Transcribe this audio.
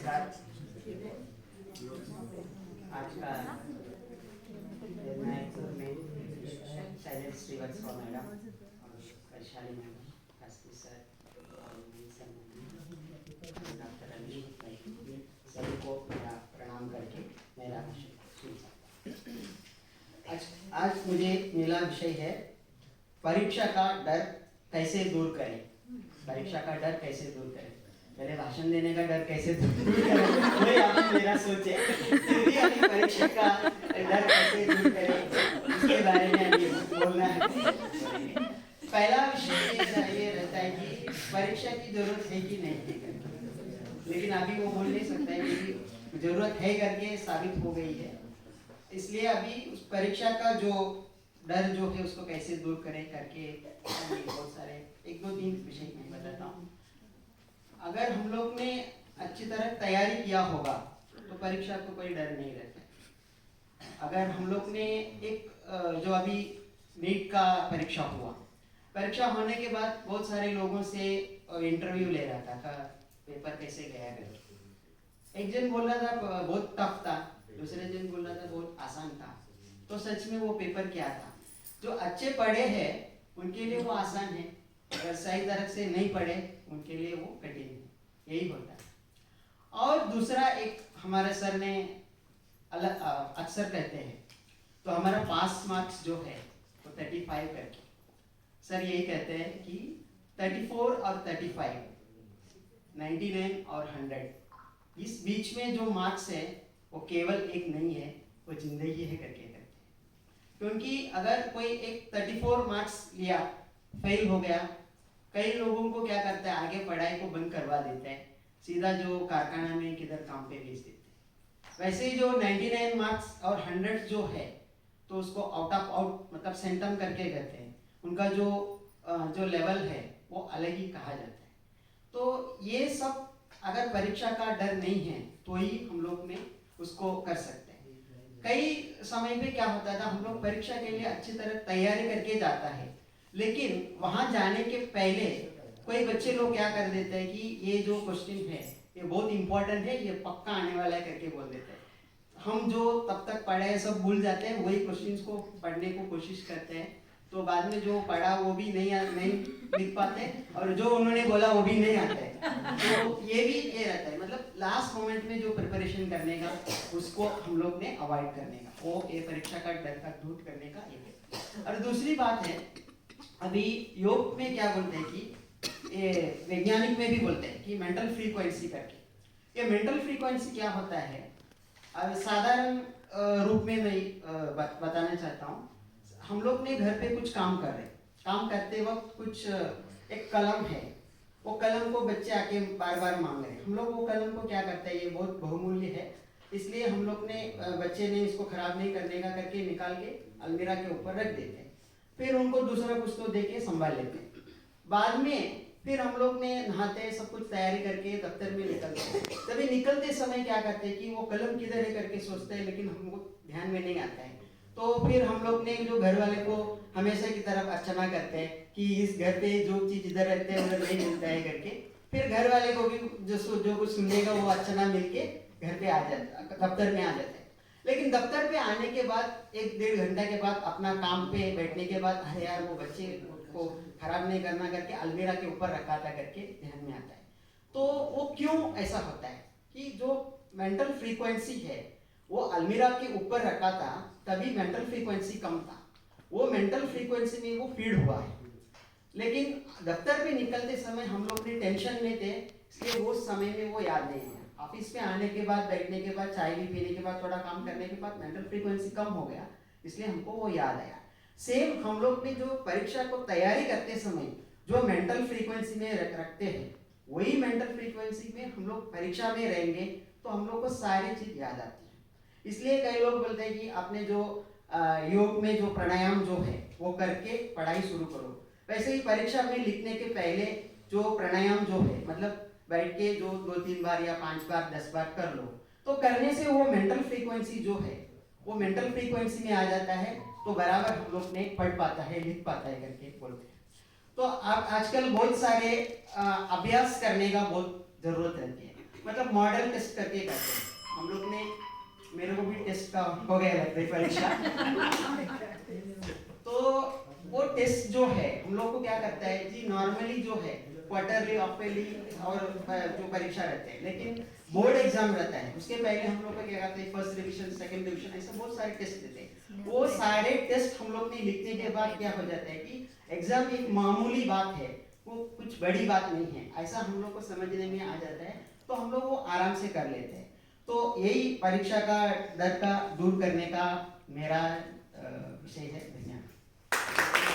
नमस्कार। आज का निर्णायक में शैलेश श्रीवास्तव मैडम और वैशाली मैडम, शास्त्री सर और डॉक्टर रमेश भाई, सभी को मेरा प्रणाम करके मेरा विषय सुन सकता। आज मुझे मिला विषय है परीक्षा का डर कैसे दूर करें। परीक्षा का डर कैसे दूर करें, मेरे भाषण देने का डर कैसे दूर करें, वही आपने मेरा सोचे। परीक्षा का डर कैसे दूर करें इसके बारे में अभी बोलना है। पहला विषय ये रहता है कि परीक्षा की जरूरत है कि नहीं है, लेकिन अभी वो बोल नहीं सकता है कि जरूरत है करके साबित हो गई है। इसलिए अभी उस परीक्षा का जो डर जो है उसको कैसे दूर करें करके बहुत सारे 1-2-3 विषय मैं बताता हूँ। अगर हम लोग ने अच्छी तरह तैयारी किया होगा तो परीक्षा को कोई डर नहीं रहता। अगर हम लोग ने एक जो अभी नीट का परीक्षा हुआ, परीक्षा होने के बाद बहुत सारे लोगों से इंटरव्यू ले रहा था पेपर कैसे गया करके। एक जन बोल रहा था बहुत टफ था, दूसरे जन बोल रहा था बहुत आसान था। तो सच में वो पेपर क्या था? जो अच्छे पढ़े हैं उनके लिए वो आसान है, अगर सही तरह से नहीं पढ़े उनके लिए वो कठिन है, यही होता है। और दूसरा एक हमारे सर ने अक्सर कहते हैं, तो हमारा पास मार्क्स जो है वो 35 करके सर यही कहते हैं कि 34 और 35, 99 और 100, इस बीच में जो मार्क्स है वो केवल एक नहीं है, वो जिंदगी है करके कहते हैं। क्योंकि अगर कोई एक 34 मार्क्स लिया, फेल हो गया, कई लोगों को क्या करता है आगे पढ़ाई को बंद करवा देता है, सीधा जो कारखाना में किधर काम पे भेज देते हैं। वैसे ही जो 99 मार्क्स और 100 जो है तो उसको आउट ऑफ आउट मतलब सेंटम करके कहते हैं, उनका जो लेवल है वो अलग ही कहा जाता है। तो ये सब अगर परीक्षा का डर नहीं है तो ही हम लोग में उसको कर सकते हैं। कई समय में क्या होता था, हम लोग परीक्षा के लिए अच्छी तरह तैयारी करके जाता है, लेकिन वहां जाने के पहले कोई बच्चे लोग क्या कर देते हैं कि ये जो क्वेश्चन है ये बहुत इंपॉर्टेंट है, ये पक्का आने वाला है करके बोल देते हैं। हम जो तब तक पढ़े हैं सब भूल जाते हैं, वही क्वेश्चंस को पढ़ने को कोशिश करते हैं, तो बाद में जो पढ़ा वो भी नहीं लिख पाते और जो उन्होंने बोला वो भी नहीं आता है। तो ये रहता है, मतलब लास्ट मोमेंट में जो प्रिपरेशन करने का उसको हम लोग ने अवॉइड करने का, वो ये परीक्षा का डर का दूर करने का एक है। और दूसरी बात है, अभी योग में क्या बोलते हैं कि ये वैज्ञानिक में भी बोलते हैं कि मेंटल फ्रीक्वेंसी करके। ये मेंटल फ्रीक्वेंसी क्या होता है, साधारण रूप में मैं बताना चाहता हूँ। हम लोग ने घर पे कुछ काम कर रहे, काम करते वक्त कुछ एक कलम है, वो कलम को बच्चे आके बार बार मांग रहे हैं। हम लोग वो कलम को क्या करते हैं, ये बहुत बहुमूल्य है, इसलिए हम लोग ने बच्चे ने इसको खराब नहीं करने का करके निकाल के अलमीरा के ऊपर रख देते हैं। फिर उनको दूसरा कुछ तो दे के संभाल लेते हैं। बाद में फिर हम लोग ने नहाते सब कुछ तैयारी करके दफ्तर में निकलते हैं। तभी निकलते समय क्या करते हैं कि वो कलम किधर है करके सोचते हैं, लेकिन हमको ध्यान में नहीं आता है। तो फिर हम लोग ने जो घर वाले को हमेशा की तरफ अर्चना करते हैं कि इस घर पे जो चीज इधर रहते हैं उधर नहीं मिलता है करके। फिर घर वाले को भी जो कुछ सुनेगा वो अर्चना मिलके घर पे आ जाता, दफ्तर में आ जाता है। लेकिन दफ्तर पे आने के बाद 1-1.5 घंटा के बाद अपना काम पे बैठने के बाद, अरे यार वो बच्चे को खराब नहीं करना करके अलमीरा के ऊपर रखा था करके ध्यान में आता है। तो वो क्यों ऐसा होता है कि जो मेंटल फ्रीक्वेंसी है वो अलमीरा के ऊपर रखा था, तभी मेंटल फ्रीक्वेंसी कम था, वो मेंटल फ्रीक्वेंसी में वो फीड हुआ है। लेकिन दफ्तर पे निकलते समय हम लोग ने टेंशन में थे, इसलिए वो समय में वो याद नहीं है। ऑफिस में आने के बाद, बैठने के बाद, चाय भी पीने के बाद, थोड़ा काम करने के बाद मेंटल फ्रीक्वेंसी कम हो गया, इसलिए हमको वो याद आया। सेम हम लोग ने जो परीक्षा को तैयारी करते समय जो मेंटल फ्रीक्वेंसी में रखते हैं, वही मेंटल फ्रीक्वेंसी में हम लोग परीक्षा में रहेंगे तो हम लोग को सारी चीज याद आती है। इसलिए कई लोग बोलते हैं कि आपने जो योग में जो प्राणायाम जो है वो करके पढ़ाई शुरू करो। वैसे ही परीक्षा में लिखने के पहले जो प्राणायाम जो है, मतलब बैठ के जो 2-3 बार या 5 बार 10 बार कर लो, तो करने से वो मेंटल फ्रीक्वेंसी जो है वो मेंटल फ्रीक्वेंसी में आ जाता है, तो बराबर हम लोग ने पढ़ पाता है, लिख पाता है करके बोलते हैं। तो आजकल बहुत सारे अभ्यास करने का बहुत जरूरत रहती है, मतलब मॉडल टेस्ट करके करते हैं हम लोग ने। मेरे को भी टेस्ट का हो गया लगता है परीक्षा। तो वो टेस्ट जो है हम लोग को क्या करता है जी, नॉर्मली जो है क्वार्टरली, ऑफरली और जो परीक्षा रहते हैं, लेकिन बोर्ड एग्जाम रहता है उसके पहले हम लोग को क्या करते हैं, फर्स्ट रिवीजन, सेकंड रिवीजन, ऐसे बहुत सारे टेस्ट देते हैं। वो सारे टेस्ट हम लोग ने लिखने के बाद क्या हो जाता है कि एग्जाम एक मामूली बात है, वो कुछ बड़ी बात नहीं है, ऐसा हम लोग को समझने में आ जाता है। तो हम लोग वो आराम से कर लेते हैं। तो यही परीक्षा का डर का दूर करने का मेरा विषय है।